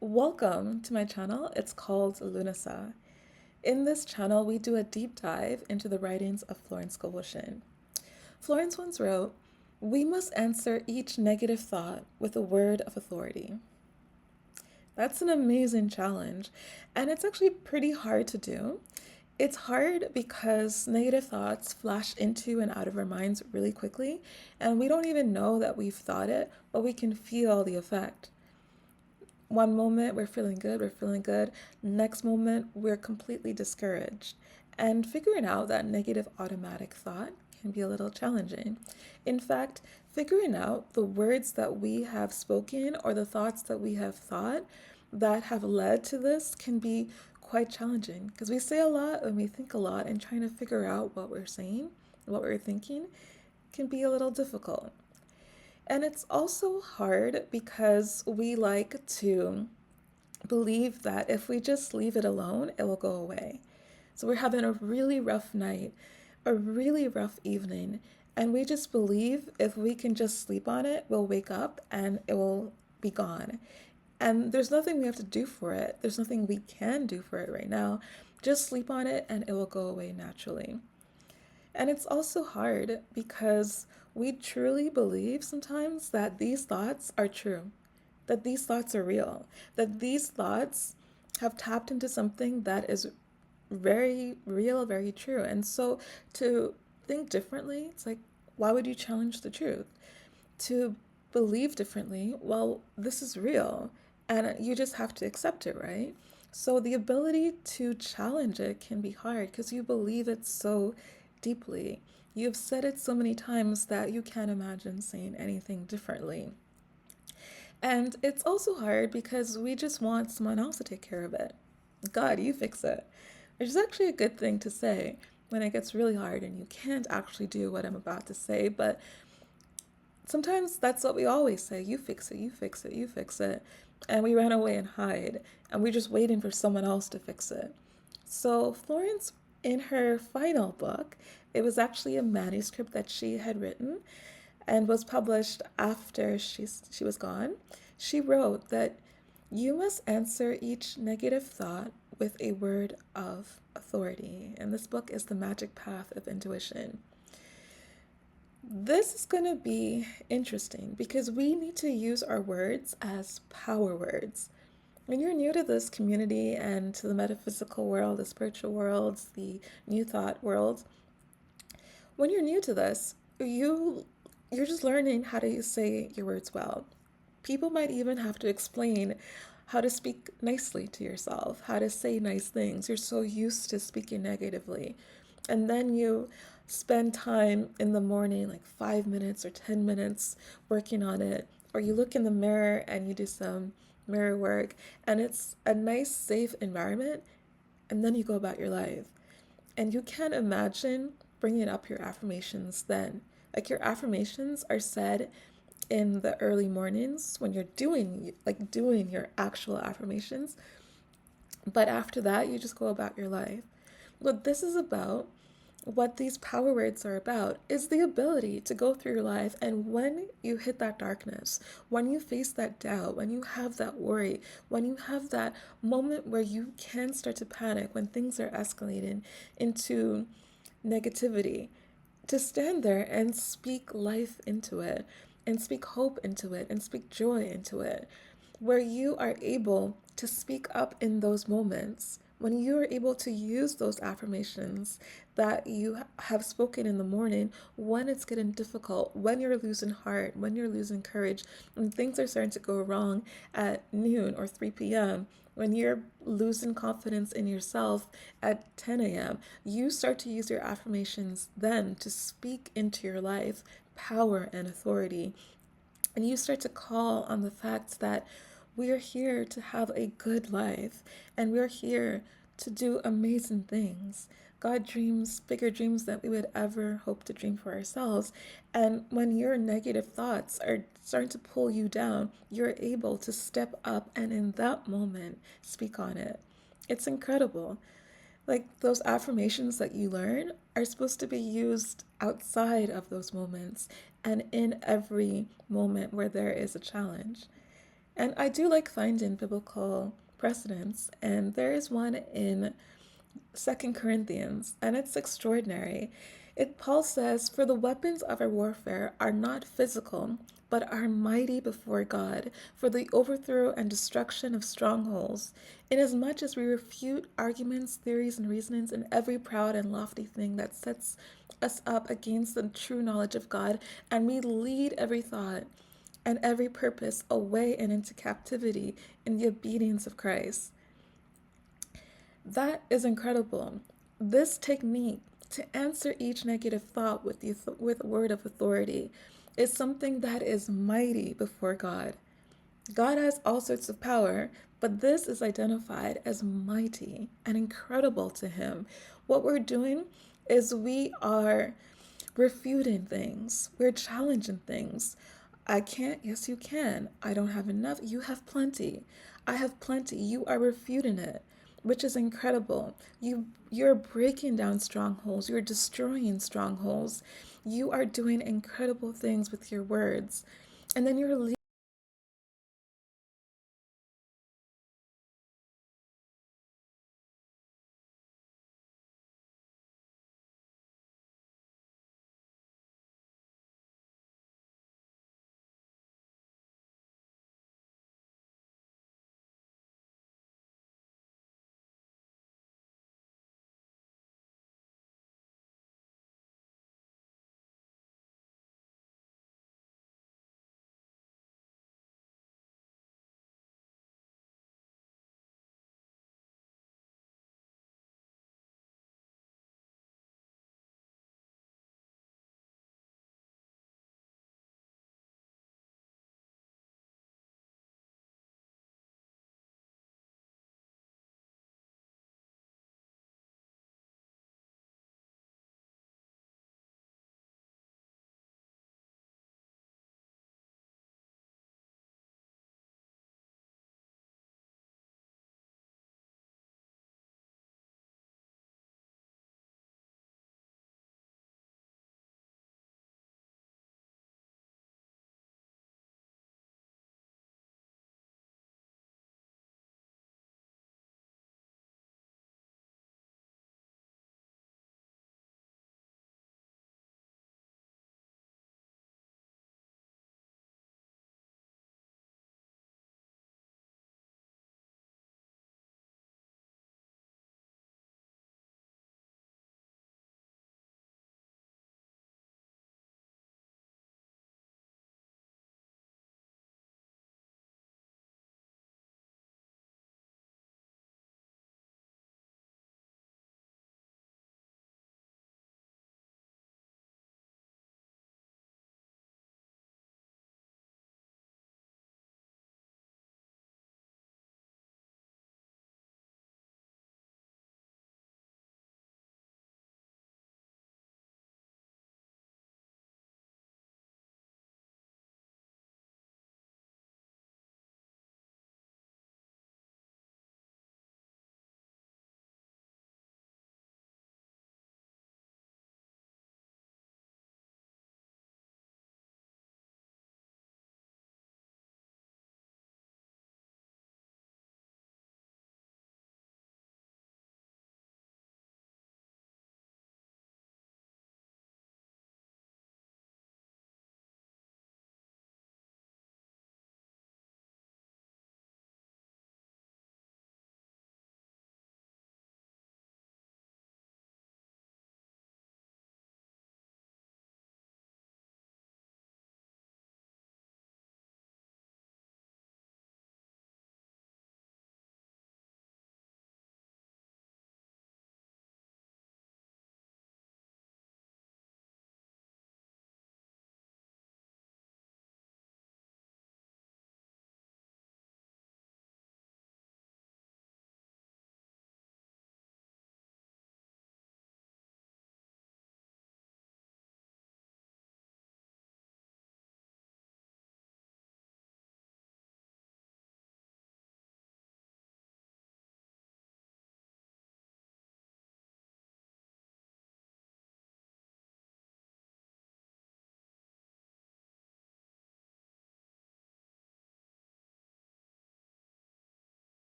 Welcome to my channel. It's called Lunasa. In this channel, we do a deep dive into the writings of Florence Scovel Shinn. Florence once wrote, "We must answer each negative thought with a word of authority." That's an amazing challenge, and it's actually pretty hard to do. It's hard because negative thoughts flash into and out of our minds really quickly, and we don't even know that we've thought it, but we can feel the effect. One moment we're feeling good, we're feeling good. Next moment we're completely discouraged. And figuring out that negative automatic thought can be a little challenging. In fact, figuring out the words that we have spoken or the thoughts that we have thought that have led to this can be quite challenging because we say a lot and we think a lot, and trying to figure out what we're saying, what we're thinking can be a little difficult. And it's also hard because we like to believe that if we just leave it alone, it will go away. So we're having a really rough night, a really rough evening, and we just believe if we can just sleep on it, we'll wake up and it will be gone. And there's nothing we have to do for it. There's nothing we can do for it right now. Just sleep on it and it will go away naturally. And it's also hard because we truly believe sometimes that these thoughts are true, that these thoughts are real, that these thoughts have tapped into something that is very real, very true. And so to think differently, it's like, why would you challenge the truth? To believe differently, well, this is real and you just have to accept it, right? So the ability to challenge it can be hard because you believe it so deeply. You've said it so many times that you can't imagine saying anything differently. And it's also hard because we just want someone else to take care of it. God, you fix it. Which is actually a good thing to say when it gets really hard and you can't actually do what I'm about to say, but sometimes that's what we always say: you fix it, you fix it, you fix it. And we run away and hide, and we're just waiting for someone else to fix it. So, Florence, in her final book, it was actually a manuscript that she had written and was published after she was gone. She wrote that you must answer each negative thought with a word of authority. And this book is The Magic Path of Intuition. This is going to be interesting because we need to use our words as power words. When you're new to this community and to the metaphysical world, the spiritual worlds, the new thought world, when you're new to this, you're just learning how to say your words well. People might even have to explain how to speak nicely to yourself, how to say nice things. You're so used to speaking negatively. And then you spend time in the morning, like 5 minutes or 10 minutes, working on it. Or you look in the mirror and you do some mirror work, and it's a nice, safe environment. And then you go about your life. And you can't imagine bringing up your affirmations then. Like, your affirmations are said in the early mornings when you're doing your actual affirmations, but after that you just go about your life. What this is about, what these power words are about, is the ability to go through your life, and when you hit that darkness, when you face that doubt, when you have that worry, when you have that moment where you can start to panic, when things are escalating into negativity, to stand there and speak life into it, and speak hope into it, and speak joy into it, where you are able to speak up in those moments, when you are able to use those affirmations that you have spoken in the morning, when it's getting difficult, when you're losing heart, when you're losing courage, when things are starting to go wrong at noon or 3 p.m., when you're losing confidence in yourself at 10 a.m., you start to use your affirmations then to speak into your life power and authority. And you start to call on the fact that we are here to have a good life, and we're here to do amazing things. God dreams bigger dreams than we would ever hope to dream for ourselves. And when your negative thoughts are starting to pull you down, you're able to step up and in that moment speak on it. It's incredible. Like, those affirmations that you learn are supposed to be used outside of those moments and in every moment where there is a challenge. And I do like finding biblical precedents, and there is one in Second Corinthians, and it's extraordinary. Paul says, "For the weapons of our warfare are not physical, but are mighty before God for the overthrow and destruction of strongholds, inasmuch as we refute arguments, theories, and reasonings, and every proud and lofty thing that sets us up against the true knowledge of God, and we lead every thought and every purpose away and into captivity in the obedience of Christ." That is incredible. This technique to answer each negative thought with a word of authority is something that is mighty before God. God has all sorts of power, but this is identified as mighty and incredible to Him. What we're doing is we are refuting things, we're challenging things. I can't, yes, you can. I don't have enough, you have plenty. I have plenty, you are refuting it, which is incredible. You're breaking down strongholds, you're destroying strongholds, you are doing incredible things with your words, and then you're